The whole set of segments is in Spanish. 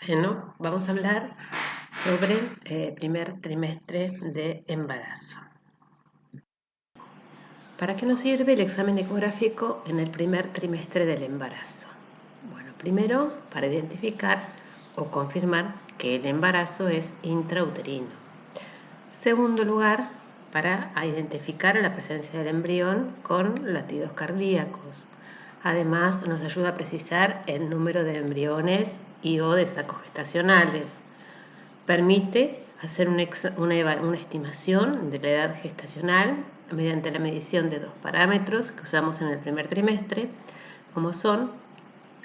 Bueno, vamos a hablar sobre el primer trimestre de embarazo. ¿Para qué nos sirve el examen ecográfico en el primer trimestre del embarazo? Bueno, primero para identificar o confirmar que el embarazo es intrauterino. Segundo lugar, para identificar la presencia del embrión con latidos cardíacos. Además, nos ayuda a precisar el número de embriones y o de sacos gestacionales. Permite hacer una estimación de la edad gestacional mediante la medición de dos parámetros que usamos en el primer trimestre, como son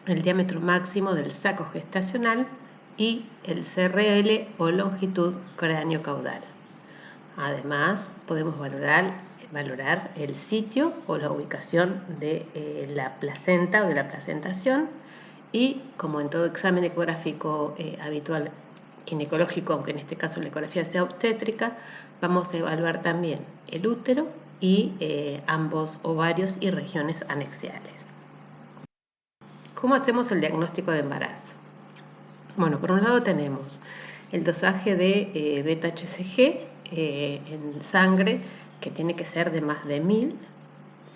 el diámetro máximo del saco gestacional y el CRL o longitud cráneo-caudal. Además, podemos valorar el sitio o la ubicación de la placenta o de la placentación y, como en todo examen ecográfico habitual ginecológico, aunque en este caso la ecografía sea obstétrica, vamos a evaluar también el útero y ambos ovarios y regiones anexiales. ¿Cómo hacemos el diagnóstico de embarazo? Bueno, por un lado tenemos el dosaje de beta-HCG en sangre, que tiene que ser de más de 1000.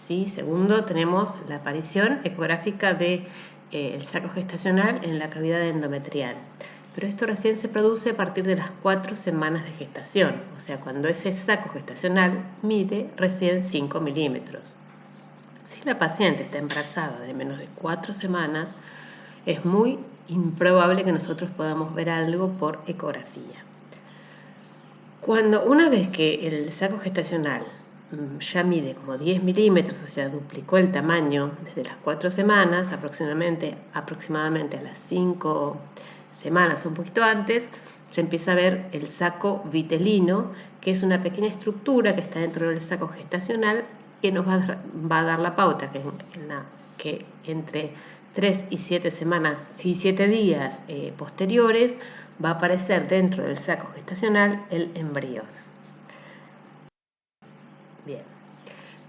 ¿sí? Segundo, tenemos la aparición ecográfica del saco gestacional en la cavidad endometrial. Pero esto recién se produce a partir de las 4 semanas de gestación, o sea, cuando ese saco gestacional mide recién 5 milímetros. Si la paciente está embarazada de menos de 4 semanas, es muy improbable que nosotros podamos ver algo por ecografía. Una vez que el saco gestacional ya mide como 10 milímetros, o sea, duplicó el tamaño desde las 4 semanas, aproximadamente a las 5 semanas o un poquito antes, se empieza a ver el saco vitelino, que es una pequeña estructura que está dentro del saco gestacional que nos va a dar la pauta que entre 3 y 7 semanas, 7 días posteriores, va a aparecer dentro del saco gestacional el embrión. Bien,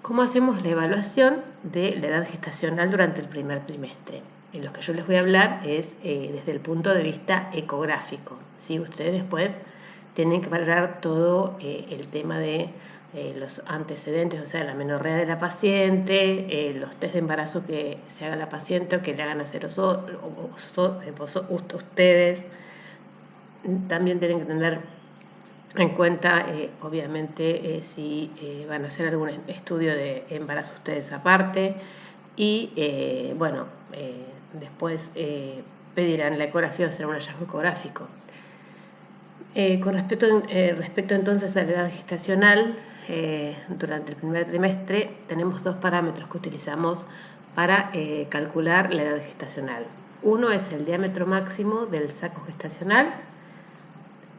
¿cómo hacemos la evaluación de la edad gestacional durante el primer trimestre? En lo que yo les voy a hablar es desde el punto de vista ecográfico. ¿sí? Ustedes después tienen que valorar todo el tema de los antecedentes, o sea, la menorrea de la paciente, los test de embarazo que se haga la paciente o que le hagan hacer ustedes. También tienen que tener en cuenta, obviamente, si van a hacer algún estudio de embarazo ustedes aparte y, después pedirán la ecografía o será un hallazgo ecográfico. Con respecto entonces a la edad gestacional, durante el primer trimestre tenemos dos parámetros que utilizamos para calcular la edad gestacional. Uno es el diámetro máximo del saco gestacional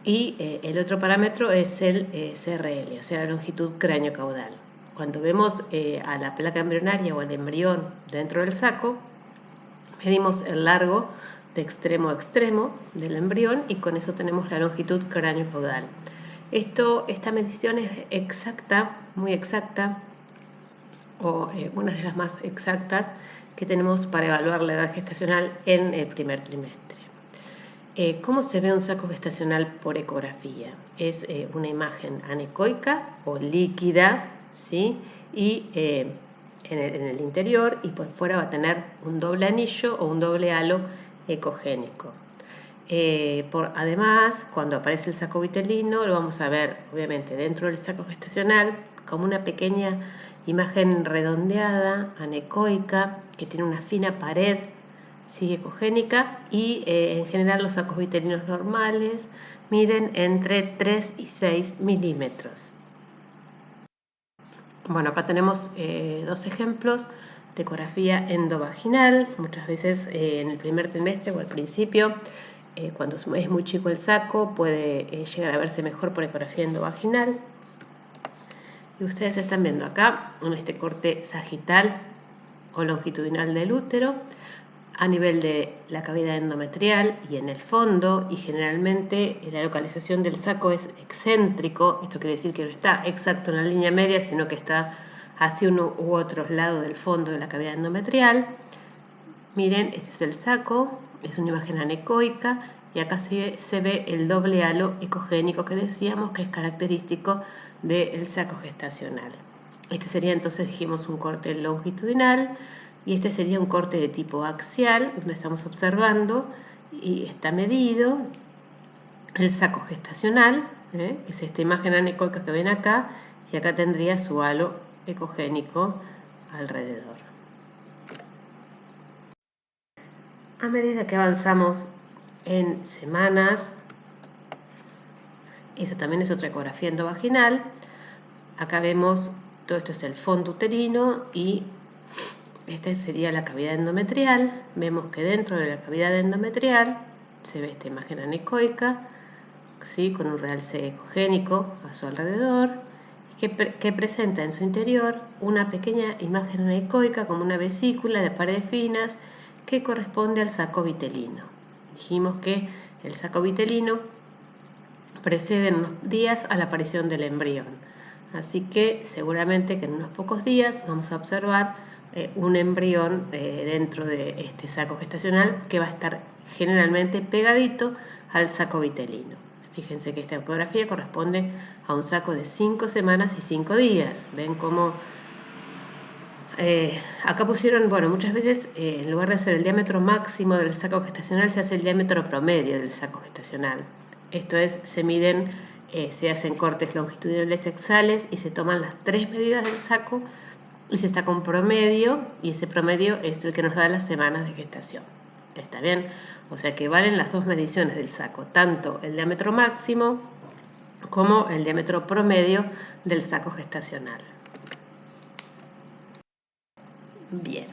y el otro parámetro es el CRL, o sea, la longitud cráneo-caudal. Cuando vemos a la placa embrionaria o al embrión dentro del saco, medimos el largo de extremo a extremo del embrión y con eso tenemos la longitud cráneo-caudal. Esta medición es exacta, muy exacta, o una de las más exactas que tenemos para evaluar la edad gestacional en el primer trimestre. ¿Cómo se ve un saco gestacional por ecografía? Es una imagen anecoica o líquida, ¿sí? Y en el interior y por fuera va a tener un doble anillo o un doble halo ecogénico. Además, cuando aparece el saco vitelino, lo vamos a ver, obviamente, dentro del saco gestacional, como una pequeña imagen redondeada, anecoica, que tiene una fina pared ecogénica y en general los sacos vitelinos normales miden entre 3 y 6 milímetros. Bueno, acá tenemos dos ejemplos de ecografía endovaginal. Muchas veces en el primer trimestre o al principio, cuando es muy chico el saco, puede llegar a verse mejor por ecografía endovaginal. Y ustedes están viendo acá este corte sagital o longitudinal del útero a nivel de la cavidad endometrial y en el fondo, y generalmente la localización del saco es excéntrico. Esto quiere decir que no está exacto en la línea media, sino que está hacia uno u otro lado del fondo de la cavidad endometrial. Miren, este es el saco, es una imagen anecoica y acá se ve el doble halo ecogénico que decíamos que es característico del saco gestacional. Este sería entonces, dijimos, un corte longitudinal y este sería un corte de tipo axial, donde estamos observando y está medido el saco gestacional, que es esta imagen anecoica que ven acá, y acá tendría su halo ecogénico alrededor. A medida que avanzamos en semanas, esta también es otra ecografía endovaginal, acá vemos, todo esto es el fondo uterino y esta sería la cavidad endometrial. Vemos que dentro de la cavidad endometrial se ve esta imagen anecoica, ¿sí? Con un realce ecogénico a su alrededor, que presenta en su interior una pequeña imagen anecoica como una vesícula de paredes finas que corresponde al saco vitelino. Dijimos que el saco vitelino precede en unos días a la aparición del embrión, así que seguramente que en unos pocos días vamos a observar un embrión dentro de este saco gestacional que va a estar generalmente pegadito al saco vitelino. Fíjense que esta ecografía corresponde a un saco de 5 semanas y 5 días. Ven cómo acá pusieron, bueno, muchas veces en lugar de hacer el diámetro máximo del saco gestacional se hace el diámetro promedio del saco gestacional. Esto es, se hacen cortes longitudinales axiales y se toman las 3 medidas del saco y se saca un promedio, y ese promedio es el que nos da las semanas de gestación. ¿Está bien? O sea que valen las 2 mediciones del saco, tanto el diámetro máximo como el diámetro promedio del saco gestacional. Bien,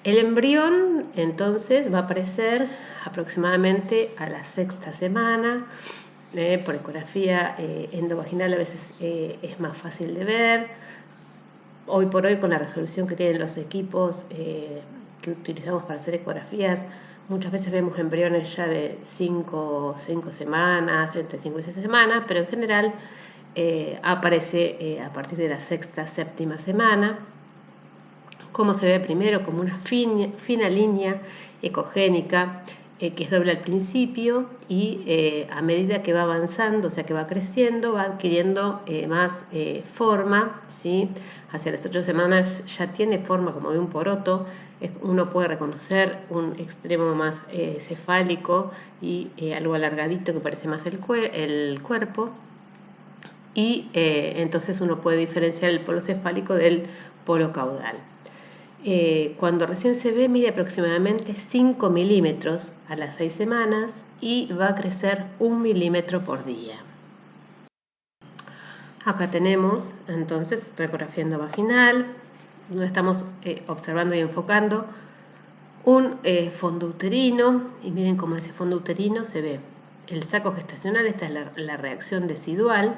el embrión entonces va a aparecer aproximadamente a la 6ª semana. Por ecografía endovaginal a veces es más fácil de ver. Hoy por hoy, con la resolución que tienen los equipos que utilizamos para hacer ecografías, muchas veces vemos embriones ya de 5 semanas, entre 5 y 6 semanas, pero en general aparece a partir de la 6ª, 7ª semana. Como se ve primero como una fina línea ecogénica que es doble al principio y a medida que va avanzando, o sea que va creciendo, va adquiriendo más forma, ¿sí? Hacia las 8 semanas ya tiene forma como de un poroto. Uno puede reconocer un extremo más cefálico y algo alargadito que parece más el cuerpo, y entonces uno puede diferenciar el polo cefálico del polo caudal. Cuando recién se ve, mide aproximadamente 5 milímetros a las 6 semanas y va a crecer 1 milímetro por día. Acá tenemos entonces otra ecografía endovaginal, donde estamos observando y enfocando un fondo uterino, y miren cómo en ese fondo uterino se ve el saco gestacional. Esta es la reacción decidual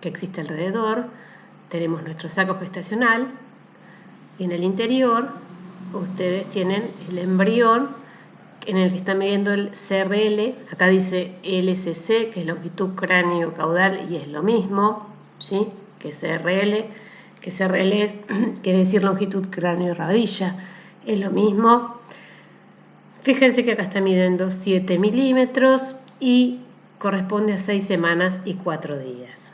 que existe alrededor. Tenemos nuestro saco gestacional y en el interior ustedes tienen el embrión en el que está midiendo el CRL. Acá dice LCC, que es longitud cráneo caudal, y es lo mismo, ¿sí? que CRL quiere decir longitud cráneo rodilla, es lo mismo. Fíjense que acá está midiendo 7 milímetros y corresponde a 6 semanas y 4 días.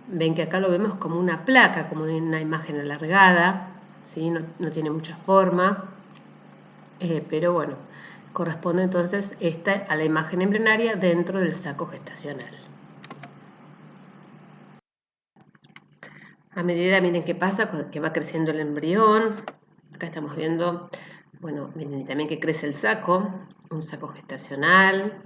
Ven que acá lo vemos como una placa, como una imagen alargada, ¿sí? No tiene mucha forma, pero bueno, corresponde entonces esta a la imagen embrionaria dentro del saco gestacional. A medida, miren qué pasa, que va creciendo el embrión. Acá estamos viendo, bueno, miren también que crece el saco, un saco gestacional,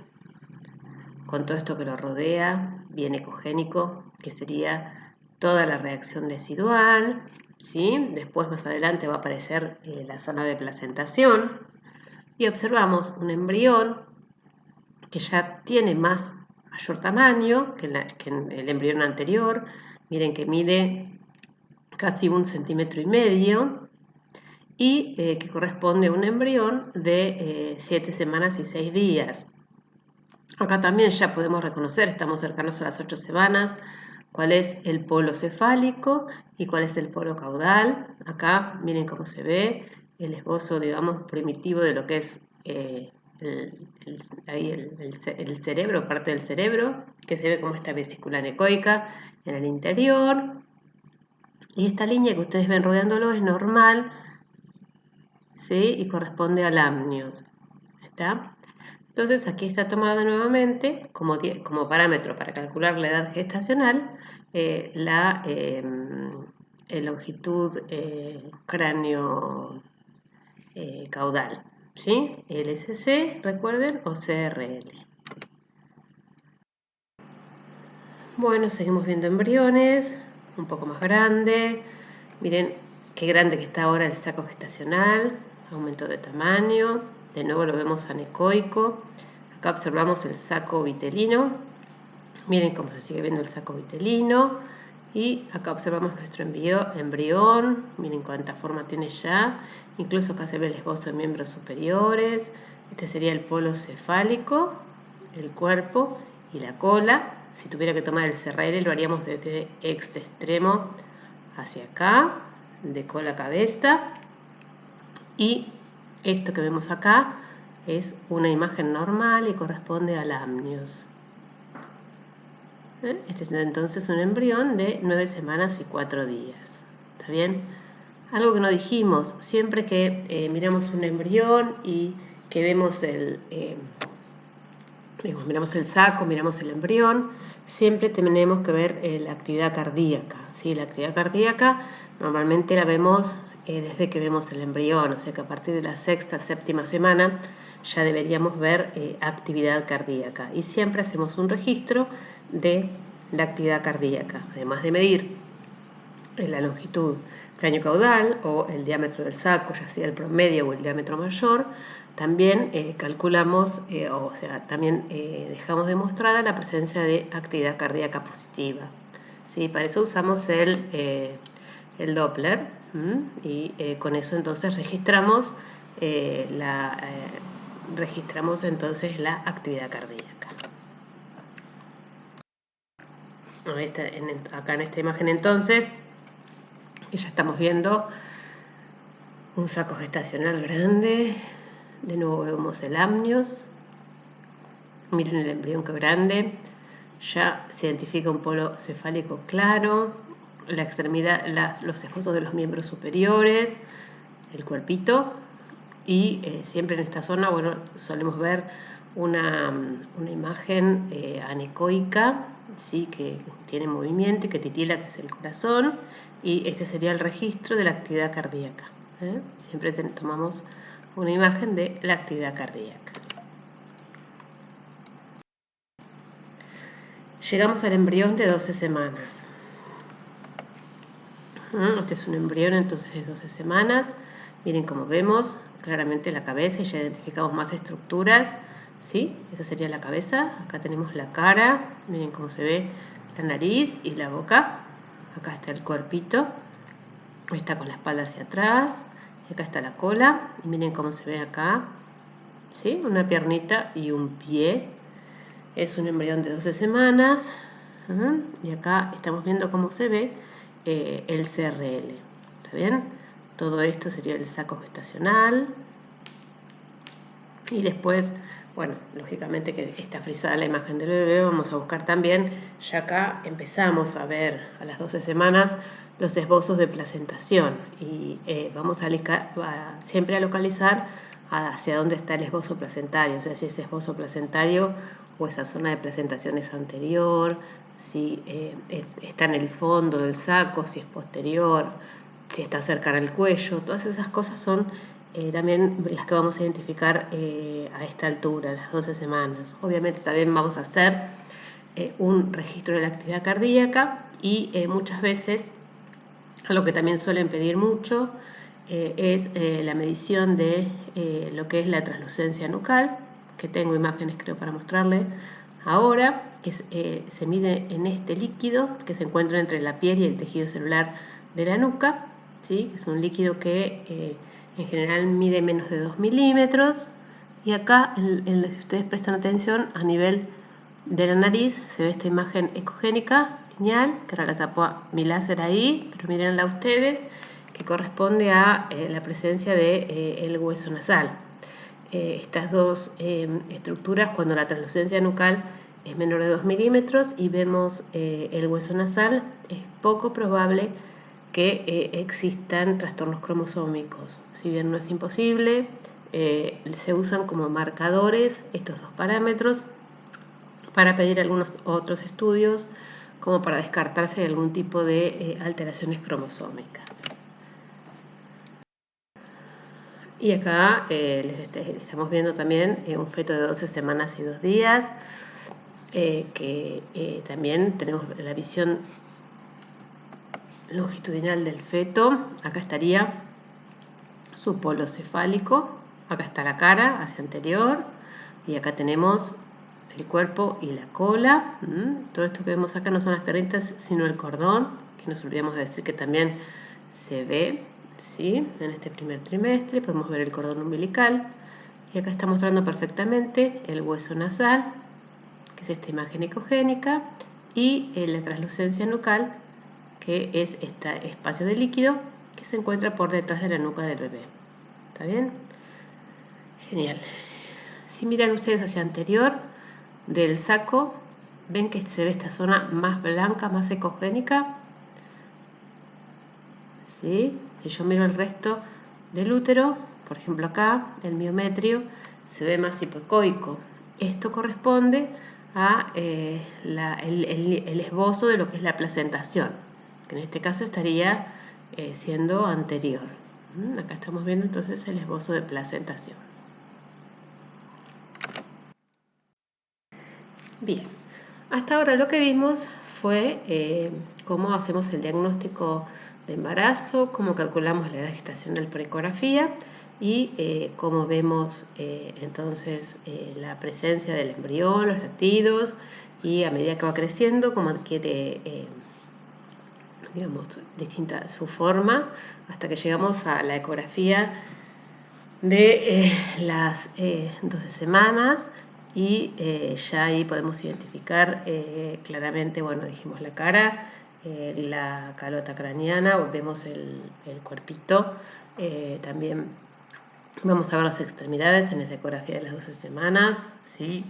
con todo esto que lo rodea, bien ecogénico, que sería toda la reacción decidual, ¿sí? Después, más adelante, va a aparecer la zona de placentación y observamos un embrión que ya tiene mayor tamaño que el embrión anterior. Miren que mide casi 1,5 centímetros y que corresponde a un embrión de 7 semanas y 6 días. Acá también ya podemos reconocer, estamos cercanos a las 8 semanas, cuál es el polo cefálico y cuál es el polo caudal. Acá miren cómo se ve el esbozo, digamos, primitivo de lo que es el cerebro, parte del cerebro, que se ve como esta vesícula anecoica en el interior. Y esta línea que ustedes ven rodeándolo es normal, ¿sí? Y corresponde al amnios. ¿Está? Entonces aquí está tomada nuevamente como parámetro para calcular la edad gestacional la longitud cráneo caudal, ¿sí? LSC, recuerden, o CRL. Bueno, seguimos viendo embriones, un poco más grande. Miren qué grande que está ahora el saco gestacional, aumento de tamaño. De nuevo lo vemos anecoico. Acá observamos el saco vitelino. Miren cómo se sigue viendo el saco vitelino. Y acá observamos nuestro embrión. Miren cuánta forma tiene ya. Incluso acá se ve el esbozo de miembros superiores. Este sería el polo cefálico, el cuerpo y la cola. Si tuviera que tomar el CRL lo haríamos desde este extremo hacia acá, de cola a cabeza. Y esto que vemos acá es una imagen normal y corresponde al amnios. Este es entonces un embrión de 9 semanas y 4 días. ¿Está bien? Algo que no dijimos, siempre que miramos un embrión y que vemos miramos el saco, miramos el embrión, siempre tenemos que ver la actividad cardíaca. ¿Sí? La actividad cardíaca normalmente la vemos desde que vemos el embrión, o sea que a partir de la sexta, séptima semana ya deberíamos ver actividad cardíaca. Y siempre hacemos un registro de la actividad cardíaca, además de medir la longitud cráneo-caudal o el diámetro del saco, ya sea el promedio o el diámetro mayor. También calculamos, también dejamos demostrada la presencia de actividad cardíaca positiva. ¿Sí? Para eso usamos el Doppler y con eso entonces registramos entonces la actividad cardíaca. Acá en esta imagen entonces ya estamos viendo un saco gestacional grande. De nuevo vemos el amnios. Miren el embrión que grande. Ya se identifica un polo cefálico claro, la extremidad, los esbozos de los miembros superiores, el cuerpito. Y siempre en esta zona, bueno, solemos ver una imagen anecoica, ¿sí? Que tiene movimiento y que titila, que es el corazón. Y este sería el registro de la actividad cardíaca. Siempre tomamos una imagen de la actividad cardíaca. Llegamos al embrión de 12 semanas. Este es un embrión entonces de 12 semanas. Miren cómo vemos claramente la cabeza y ya identificamos más estructuras. ¿Sí? Esa sería la cabeza. Acá tenemos la cara. Miren cómo se ve la nariz y la boca. Acá está el cuerpito. Está con la espalda hacia atrás. Y acá está la cola. Y miren cómo se ve acá. ¿Sí? Una piernita y un pie. Es un embrión de 12 semanas. Y acá estamos viendo cómo se ve el CRL. ¿Está bien? Todo esto sería el saco gestacional. Y después, bueno, lógicamente que está frisada la imagen del bebé, vamos a buscar también, ya acá empezamos a ver a las 12 semanas los esbozos de placentación y vamos siempre a localizar hacia dónde está el esbozo placentario, o sea, si ese esbozo placentario o esa zona de placentación es anterior, si está en el fondo del saco, si es posterior, si está cerca del cuello. Todas esas cosas son también las que vamos a identificar a esta altura, a las 12 semanas. Obviamente también vamos a hacer un registro de la actividad cardíaca y muchas veces lo que también suelen pedir mucho es la medición de lo que es la translucencia nucal, que tengo imágenes creo para mostrarle ahora, que se mide en este líquido que se encuentra entre la piel y el tejido celular de la nuca, ¿sí? Es un líquido que en general mide menos de 2 milímetros y acá, si ustedes prestan atención, a nivel de la nariz se ve esta imagen ecogénica lineal, que ahora la tapó mi láser ahí, pero mírenla ustedes, que corresponde a la presencia del hueso nasal. estas dos estructuras cuando la translucencia nucal es menor de 2 milímetros y vemos el hueso nasal, es poco probable que existan trastornos cromosómicos. Si bien no es imposible, se usan como marcadores estos dos parámetros para pedir algunos otros estudios como para descartarse algún tipo de alteraciones cromosómicas. Y acá estamos viendo también un feto de 12 semanas y 2 días, que también tenemos la visión longitudinal del feto. Acá estaría su polo cefálico, acá está la cara hacia anterior y acá tenemos el cuerpo y la cola. Todo esto que vemos acá no son las piernitas, sino el cordón, que nos olvidamos de decir que también se ve, ¿sí? En este primer trimestre podemos ver el cordón umbilical y acá está mostrando perfectamente el hueso nasal, que es esta imagen ecogénica, y la translucencia nucal, que es este espacio de líquido que se encuentra por detrás de la nuca del bebé. ¿Está bien? Genial. Si miran ustedes hacia anterior del saco, ven que se ve esta zona más blanca, más ecogénica. ¿Sí? Si yo miro el resto del útero, por ejemplo acá, el miometrio, se ve más hipoecoico. Esto corresponde a el esbozo de lo que es la placentación, que en este caso estaría siendo anterior. Acá estamos viendo entonces el esbozo de placentación. Bien, hasta ahora lo que vimos fue cómo hacemos el diagnóstico de embarazo, cómo calculamos la edad gestacional por ecografía y cómo vemos entonces la presencia del embrión, los latidos, y a medida que va creciendo, cómo adquiere digamos, distinta su forma, hasta que llegamos a la ecografía de las 12 semanas. Y ya ahí podemos identificar claramente, bueno, dijimos la cara, la calota craneana, vemos el cuerpito, también vamos a ver las extremidades en esa ecografía de las 12 semanas, ¿sí?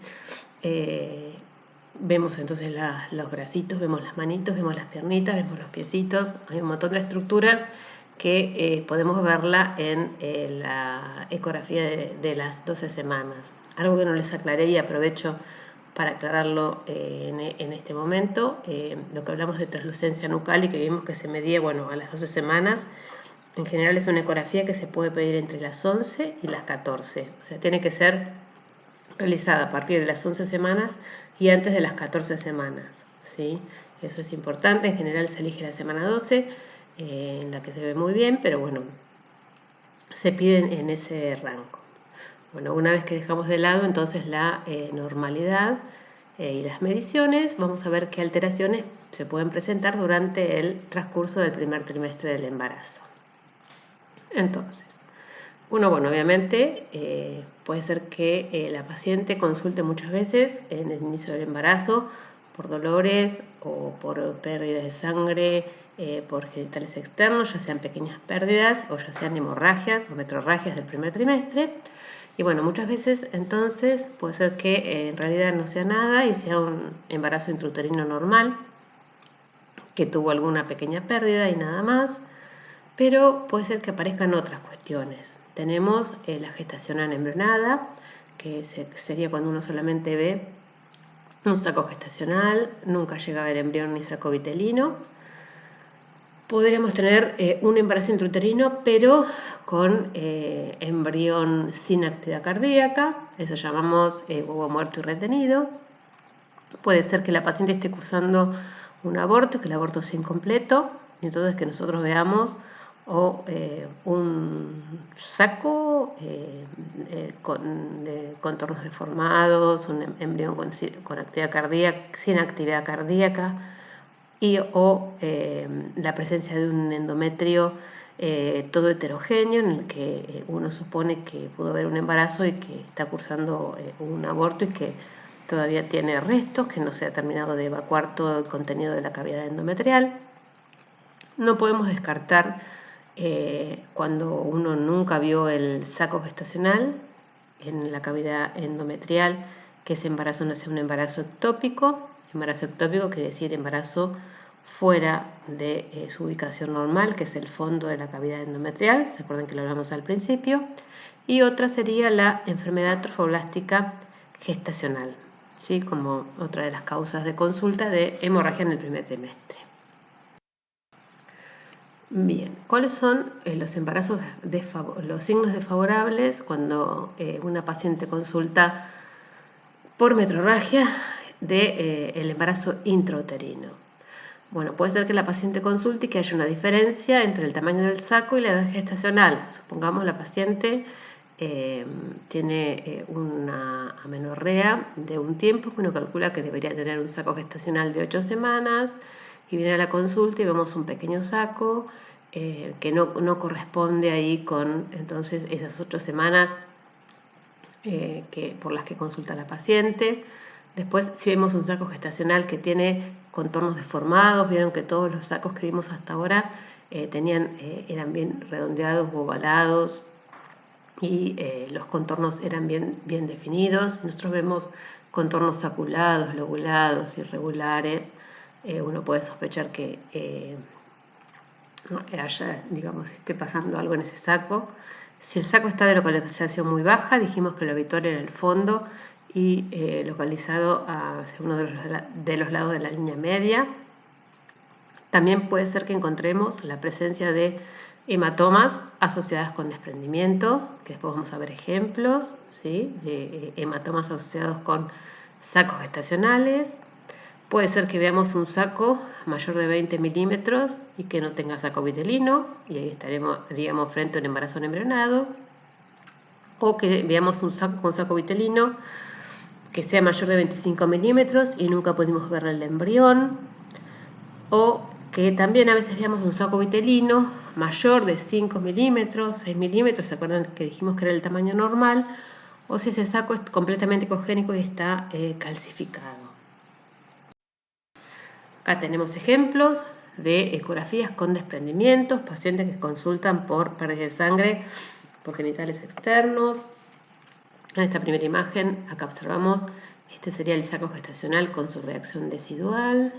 Vemos entonces los bracitos, vemos las manitos, vemos las piernitas, vemos los piecitos, hay un montón de estructuras que podemos verla en la ecografía de las 12 semanas. Algo que no les aclaré y aprovecho para aclararlo en este momento, lo que hablamos de translucencia nucal y que vimos que se medía, bueno, a las 12 semanas, en general es una ecografía que se puede pedir entre las 11 y las 14, o sea, tiene que ser realizada a partir de las 11 semanas y antes de las 14 semanas, ¿sí? Eso es importante, en general se elige la semana 12, en la que se ve muy bien, pero bueno, se piden en ese rango. Bueno, una vez que dejamos de lado entonces la normalidad y las mediciones, vamos a ver qué alteraciones se pueden presentar durante el transcurso del primer trimestre del embarazo. Entonces, bueno, obviamente puede ser que la paciente consulte muchas veces en el inicio del embarazo por dolores o por pérdida de sangre por genitales externos, ya sean pequeñas pérdidas o ya sean hemorragias o metrorragias del primer trimestre. Y bueno, muchas veces entonces puede ser que en realidad no sea nada y sea un embarazo intrauterino normal, que tuvo alguna pequeña pérdida y nada más, pero puede ser que aparezcan otras cuestiones. Tenemos la gestación anembrionada, que sería cuando uno solamente ve un saco gestacional, nunca llega a ver embrión ni saco vitelino. Podríamos tener un embarazo intrauterino, pero con embrión sin actividad cardíaca, eso llamamos huevo muerto y retenido. Puede ser que la paciente esté cursando un aborto, que el aborto sea incompleto, y entonces que nosotros veamos un saco con contornos deformados, un embrión con actividad cardíaca, sin actividad cardíaca, o la presencia de un endometrio todo heterogéneo en el que uno supone que pudo haber un embarazo y que está cursando un aborto y que todavía tiene restos, que no se ha terminado de evacuar todo el contenido de la cavidad endometrial. No podemos descartar cuando uno nunca vio el saco gestacional, en la cavidad endometrial, que ese embarazo no sea un embarazo ectópico. Embarazo ectópico quiere decir embarazo fuera de su ubicación normal, que es el fondo de la cavidad endometrial. ¿Se acuerdan que lo hablamos al principio? Y otra sería la enfermedad trofoblástica gestacional, ¿sí? Como otra de las causas de consulta de hemorragia en el primer trimestre. Bien, ¿cuáles son los embarazos los signos desfavorables cuando una paciente consulta por metrorragia del embarazo intrauterino? Bueno, puede ser que la paciente consulte y que haya una diferencia entre el tamaño del saco y la edad gestacional. Supongamos la paciente tiene una amenorrea de un tiempo que uno calcula que debería tener un saco gestacional de 8 semanas y viene a la consulta y vemos un pequeño saco que no corresponde ahí con entonces esas 8 semanas por las que consulta la paciente. Después, si vemos un saco gestacional que tiene contornos deformados, vieron que todos los sacos que vimos hasta ahora eran bien redondeados o ovalados y los contornos eran bien definidos. Nosotros vemos contornos saculados, lobulados, irregulares. Uno puede sospechar que haya, digamos, esté pasando algo en ese saco. Si el saco está de localización muy baja, dijimos que lo habitual era el fondo y localizado hacia uno de los lados de la línea media. También puede ser que encontremos la presencia de hematomas asociadas con desprendimiento, que después vamos a ver ejemplos, ¿sí? De hematomas asociados con sacos gestacionales. Puede ser que veamos un saco mayor de 20 milímetros y que no tenga saco vitelino, y ahí estaríamos frente a un embarazo no embrionado. O que veamos un saco con saco vitelino que sea mayor de 25 milímetros y nunca pudimos ver el embrión. O que también a veces veamos un saco vitelino mayor de 5 milímetros, 6 milímetros, ¿se acuerdan que dijimos que era el tamaño normal? O si ese saco es completamente ecogénico y está calcificado. Acá tenemos ejemplos de ecografías con desprendimientos, pacientes que consultan por pérdida de sangre por genitales externos. En esta primera imagen, acá observamos, este sería el saco gestacional con su reacción decidual,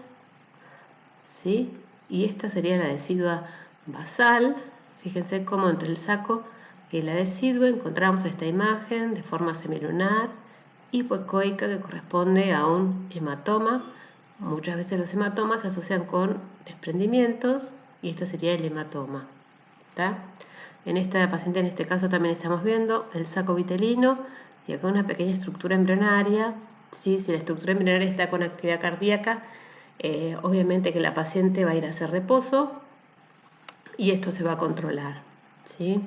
¿sí? Y esta sería la decidua basal. Fíjense cómo entre el saco y la decidua encontramos esta imagen de forma semilunar hipoecoica que corresponde a un hematoma. Muchas veces los hematomas se asocian con desprendimientos y esto sería el hematoma. ¿Está? En esta paciente, en este caso, también estamos viendo el saco vitelino y acá una pequeña estructura embrionaria. ¿Sí? Si la estructura embrionaria está con actividad cardíaca, obviamente que la paciente va a ir a hacer reposo y esto se va a controlar. ¿Sí?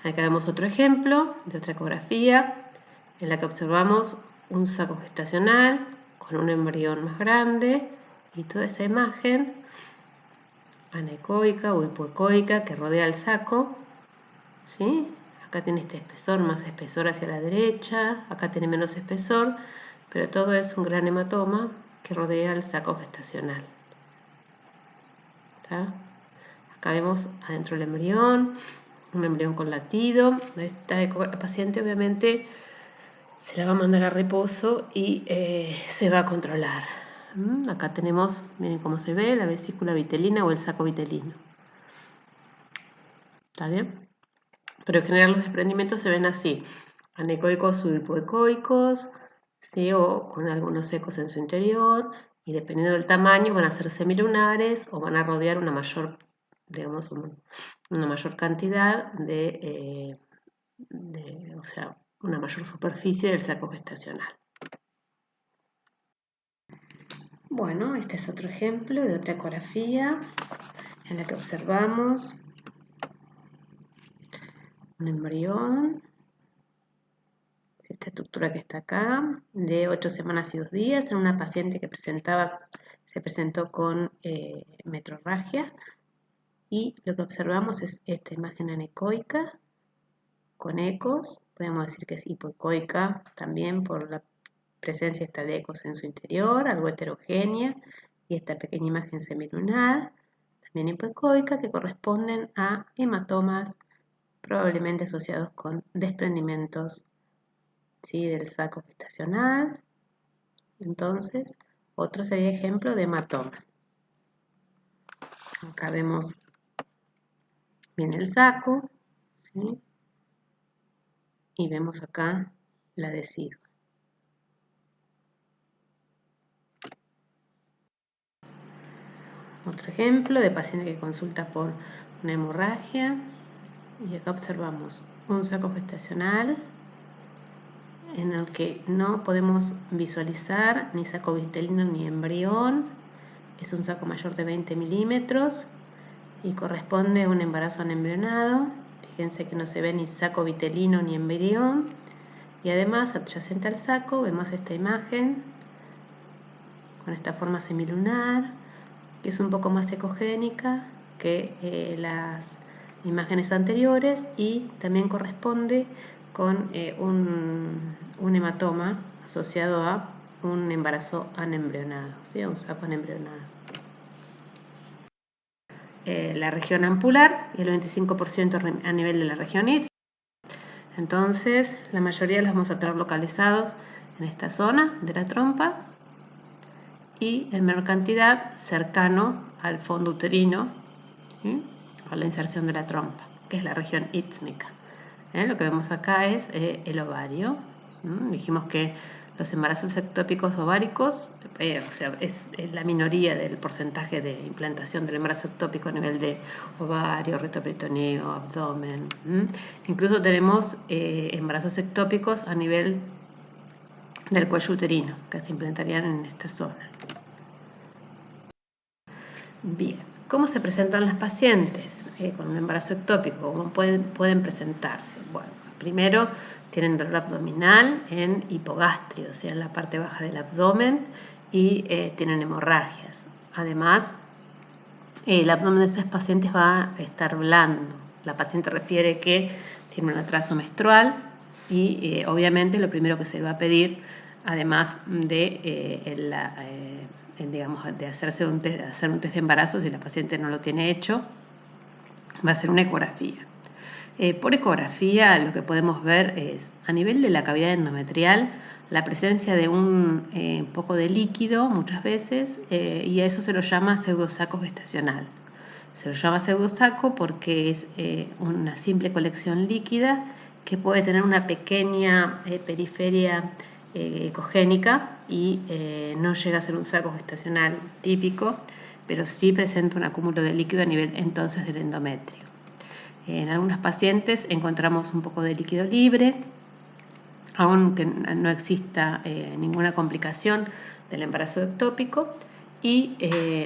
Acá vemos otro ejemplo de otra ecografía en la que observamos un saco gestacional con un embrión más grande y toda esta imagen anecoica o hipoecoica que rodea el saco, ¿sí? Acá tiene este espesor, más espesor hacia la derecha, acá tiene menos espesor, pero todo es un gran hematoma que rodea el saco gestacional. ¿Está? Acá vemos adentro el embrión, un embrión con latido. Esta paciente obviamente se la va a mandar a reposo y se va a controlar. Acá tenemos, miren cómo se ve, la vesícula vitelina o el saco vitelino. ¿Está bien? Pero en general los desprendimientos se ven así, anecoicos o hipoecoicos, ¿sí? O con algunos ecos en su interior, y dependiendo del tamaño van a ser semilunares o van a rodear una mayor, digamos, una mayor cantidad o sea, una mayor superficie del saco gestacional. Bueno, este es otro ejemplo de otra ecografía en la que observamos un embrión, esta estructura que está acá, de 8 semanas y 2 días, en una paciente que se presentó con metrorragia, y lo que observamos es esta imagen anecoica con ecos. Podemos decir que es hipoecoica también por la presencia de ecos en su interior, algo heterogénea, y esta pequeña imagen semilunar, también hipoecoica, que corresponden a hematomas probablemente asociados con desprendimientos ¿sí? Del saco gestacional. Entonces, otro sería ejemplo de hematoma. Acá vemos bien el saco, ¿sí? Y vemos acá la decidua. Otro ejemplo de paciente que consulta por una hemorragia. Y acá observamos un saco gestacional en el que no podemos visualizar ni saco vitelino ni embrión. Es un saco mayor de 20 milímetros y corresponde a un embarazo anembrionado. Fíjense que no se ve ni saco vitelino ni embrión. Y además, adyacente al saco, vemos esta imagen con esta forma semilunar, que es un poco más ecogénica que las imágenes anteriores y también corresponde con un hematoma asociado a un embarazo anembrionado, ¿sí? A un saco anembrionado. La región ampular y el 25% a nivel de la región isquial. Entonces, la mayoría los vamos a tener localizados en esta zona de la trompa y en menor cantidad cercano al fondo uterino, ¿sí? A la inserción de la trompa, que es la región ítmica. Lo que vemos acá es el ovario. Dijimos que los embarazos ectópicos ováricos, o sea, es la minoría del porcentaje de implantación del embarazo ectópico a nivel de ovario, reto peritoneo, abdomen. Incluso tenemos embarazos ectópicos a nivel del cuello uterino, que se implantarían en esta zona. Bien, ¿cómo se presentan las pacientes con un embarazo ectópico? ¿Cómo pueden presentarse? Bueno, primero tienen dolor abdominal en hipogastrio, o sea, en la parte baja del abdomen, y tienen hemorragias. Además, el abdomen de esas pacientes va a estar blando. La paciente refiere que tiene un atraso menstrual y obviamente lo primero que se le va a pedir, además de digamos, de hacer un test de embarazo, si la paciente no lo tiene hecho, va a ser una ecografía. Por ecografía lo que podemos ver es, a nivel de la cavidad endometrial, la presencia de un poco de líquido muchas veces, y a eso se lo llama pseudosaco gestacional. Se lo llama pseudosaco porque es una simple colección líquida que puede tener una pequeña periferia ecogénica y no llega a ser un saco gestacional típico, pero sí presenta un acúmulo de líquido a nivel entonces del endometrio. En algunas pacientes encontramos un poco de líquido libre, aunque no exista ninguna complicación del embarazo ectópico, y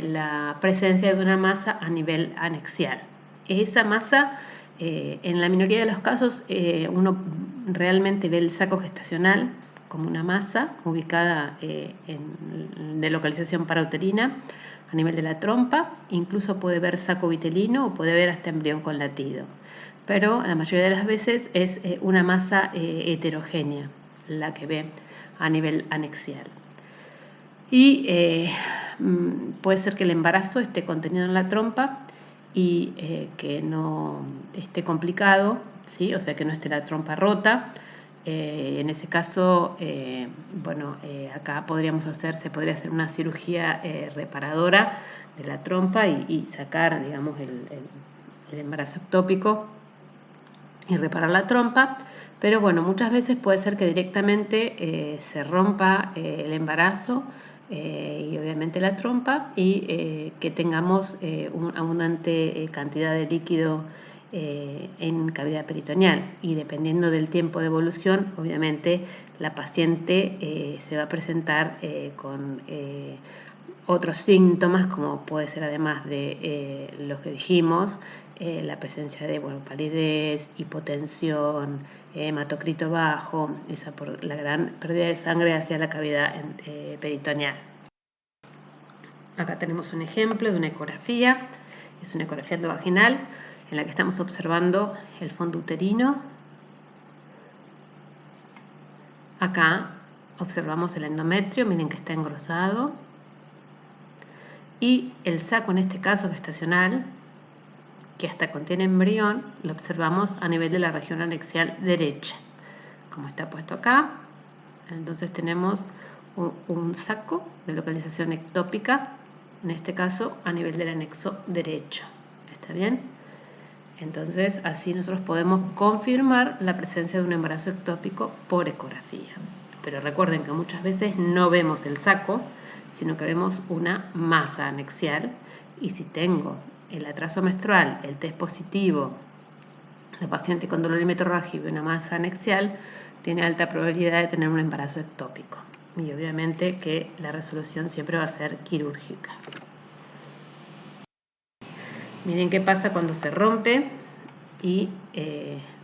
la presencia de una masa a nivel anexial. Esa masa, en la minoría de los casos, uno realmente ve el saco gestacional como una masa ubicada de localización parauterina a nivel de la trompa, incluso puede ver saco vitelino o puede ver hasta embrión con latido, pero la mayoría de las veces es una masa heterogénea la que ve a nivel anexial. Y puede ser que el embarazo esté contenido en la trompa y que no esté complicado, ¿sí? O sea, que no esté la trompa rota. En ese caso, acá se podría hacer una cirugía reparadora de la trompa y sacar, digamos, el embarazo ectópico y reparar la trompa. Pero bueno, muchas veces puede ser que directamente se rompa el embarazo y obviamente la trompa y que tengamos una abundante cantidad de líquido en cavidad peritoneal, y dependiendo del tiempo de evolución, obviamente la paciente se va a presentar con otros síntomas, como puede ser, además de los que dijimos, la presencia de palidez, hipotensión, hematocrito bajo, esa por la gran pérdida de sangre hacia la cavidad peritoneal. Acá tenemos un ejemplo de una ecografía, es una ecografía endovaginal en la que estamos observando el fondo uterino. Acá observamos el endometrio, miren que está engrosado, y el saco, en este caso gestacional, que hasta contiene embrión, lo observamos a nivel de la región anexial derecha, como está puesto acá. Entonces tenemos un saco de localización ectópica, en este caso a nivel del anexo derecho. ¿Está bien? Entonces así nosotros podemos confirmar la presencia de un embarazo ectópico por ecografía. Pero recuerden que muchas veces no vemos el saco, sino que vemos una masa anexial, y si tengo el atraso menstrual, el test positivo, la paciente con dolor y metrorragia y una masa anexial, tiene alta probabilidad de tener un embarazo ectópico. Y obviamente que la resolución siempre va a ser quirúrgica. Miren qué pasa cuando se rompe y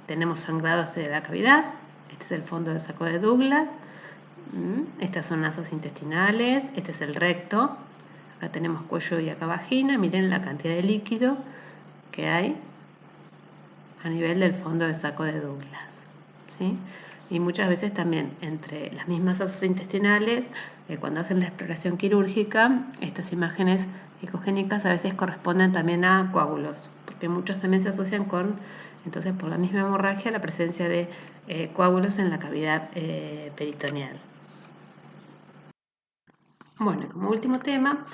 tenemos sangrado hacia la cavidad. Este es el fondo del saco de Douglas. Estas son nasas intestinales. Este es el recto. Acá tenemos cuello y acá vagina. Miren la cantidad de líquido que hay a nivel del fondo del saco de Douglas, ¿sí? Y muchas veces también entre las mismas nasas intestinales, cuando hacen la exploración quirúrgica, estas imágenes ecogénicas a veces corresponden también a coágulos, porque muchos también se asocian con, entonces por la misma hemorragia, la presencia de coágulos en la cavidad peritoneal. Bueno, como último tema,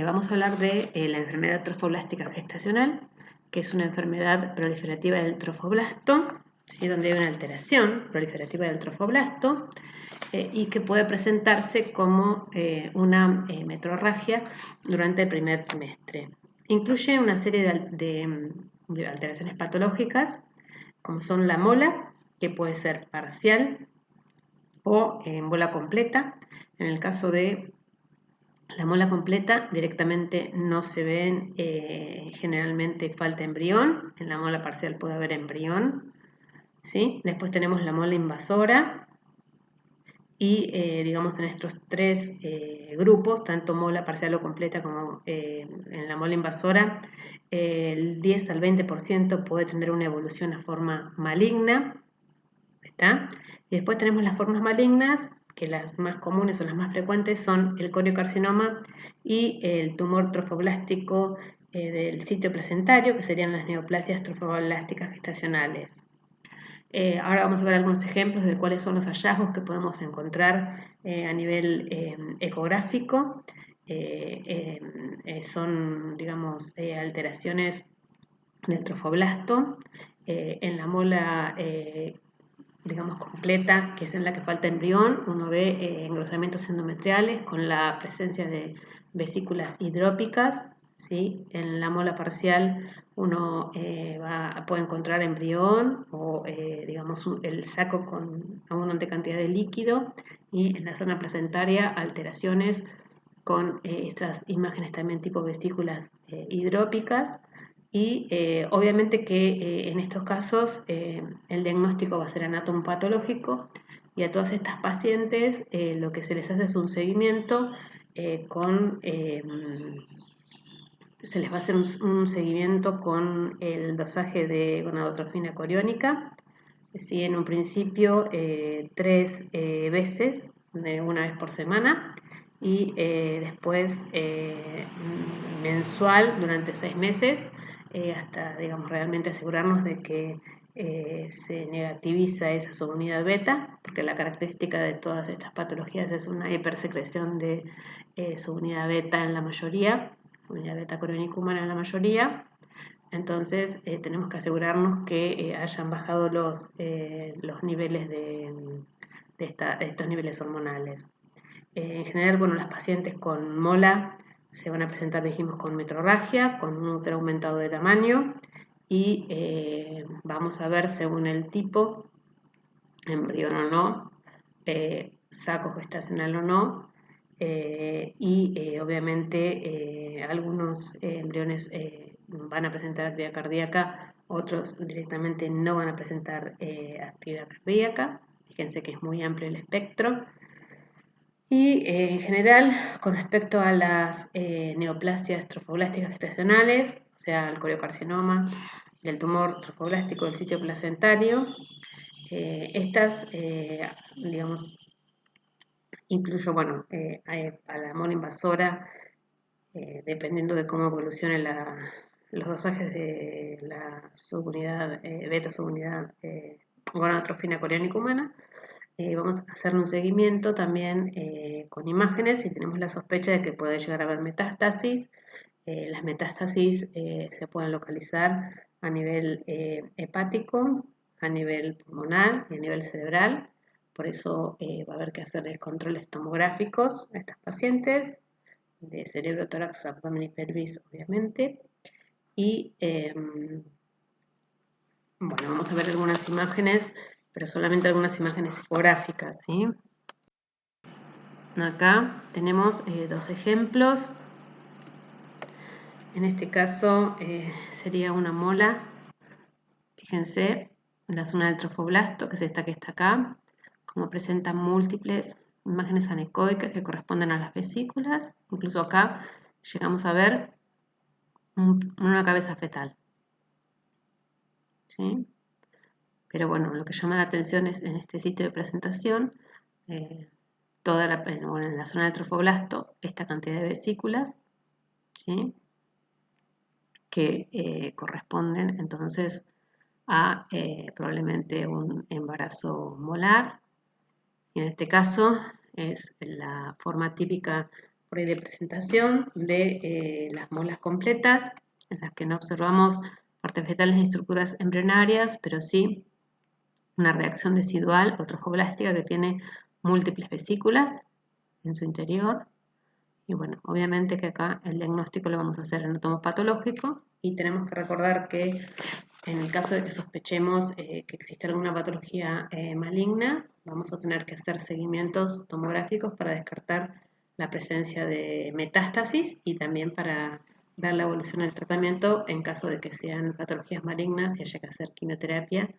vamos a hablar de la enfermedad trofoblástica gestacional, que es una enfermedad proliferativa del trofoblasto, ¿sí? Donde hay una alteración proliferativa del trofoblasto y que puede presentarse como una metrorragia durante el primer trimestre. Incluye una serie de alteraciones patológicas, como son la mola, que puede ser parcial o en bola completa. En el caso de la mola completa, directamente no se ven, generalmente falta embrión. En la mola parcial puede haber embrión, ¿sí? Después tenemos la mola invasora y, digamos, en estos tres grupos, tanto mola parcial o completa como en la mola invasora, el 10 al 20% puede tener una evolución a forma maligna, ¿está? Y después tenemos las formas malignas, que las más comunes o las más frecuentes son el coriocarcinoma y el tumor trofoblástico del sitio placentario, que serían las neoplasias trofoblásticas gestacionales. Ahora vamos a ver algunos ejemplos de cuáles son los hallazgos que podemos encontrar a nivel ecográfico. Son, digamos, alteraciones del trofoblasto en la mola, digamos, completa, que es en la que falta embrión. Uno ve engrosamientos endometriales con la presencia de vesículas hidrópicas, ¿sí? En la mola parcial uno puede encontrar embrión o, digamos, el saco con abundante cantidad de líquido, y en la zona placentaria alteraciones con estas imágenes también tipo vesículas hidrópicas. Y obviamente que en estos casos el diagnóstico va a ser anatomopatológico, y a todas estas pacientes lo que se les hace es un seguimiento se les va a hacer un seguimiento con el dosaje de gonadotrofina coriónica, ¿sí? En un principio 3 veces, una vez por semana, y después mensual durante 6 meses, hasta, digamos, realmente asegurarnos de que se negativiza esa subunidad beta, porque la característica de todas estas patologías es una hipersecreción de subunidad beta en la mayoría, subunidad beta coriónica humana en la mayoría. Entonces tenemos que asegurarnos que hayan bajado los niveles de estos niveles hormonales. En general, bueno, las pacientes con mola se van a presentar, dijimos, con metrorragia, con un útero aumentado de tamaño, y vamos a ver según el tipo, embrión o no, saco gestacional o no, y obviamente algunos embriones van a presentar actividad cardíaca, otros directamente no van a presentar actividad cardíaca. Fíjense que es muy amplio el espectro. Y en general, con respecto a las neoplasias trofoblásticas gestacionales, o sea, el coriocarcinoma, el tumor trofoblástico del sitio placentario, estas, digamos, incluyo, bueno, a la mola invasora, dependiendo de cómo evolucionen los dosajes de la subunidad, beta subunidad gonadotrofina coriónica humana, vamos a hacerle un seguimiento también con imágenes si tenemos la sospecha de que puede llegar a haber metástasis. Las metástasis se pueden localizar a nivel hepático, a nivel pulmonar y a nivel cerebral. Por eso va a haber que hacerles controles tomográficos a estos pacientes, de cerebro, tórax, abdomen y pelvis, obviamente. Y bueno, vamos a ver algunas imágenes, pero solamente algunas imágenes ecográficas, ¿sí? Acá tenemos dos ejemplos. En este caso sería una mola. Fíjense en la zona del trofoblasto, que es esta que está acá, como presenta múltiples imágenes anecoicas que corresponden a las vesículas. Incluso acá llegamos a ver una cabeza fetal, ¿sí? Pero bueno, lo que llama la atención es en este sitio de presentación, en la zona del trofoblasto, esta cantidad de vesículas, ¿sí? Que corresponden entonces a probablemente un embarazo molar. Y en este caso es la forma típica por ahí de presentación de las molas completas, en las que no observamos partes fetales ni estructuras embrionarias, pero sí una reacción decidual o trofoblástica que tiene múltiples vesículas en su interior. Y bueno, obviamente que acá el diagnóstico lo vamos a hacer en patológico y tenemos que recordar que en el caso de que sospechemos que existe alguna patología maligna, vamos a tener que hacer seguimientos tomográficos para descartar la presencia de metástasis y también para ver la evolución del tratamiento en caso de que sean patologías malignas y haya que hacer quimioterapia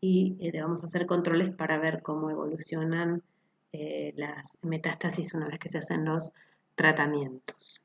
y vamos a hacer controles para ver cómo evolucionan las metástasis una vez que se hacen los tratamientos.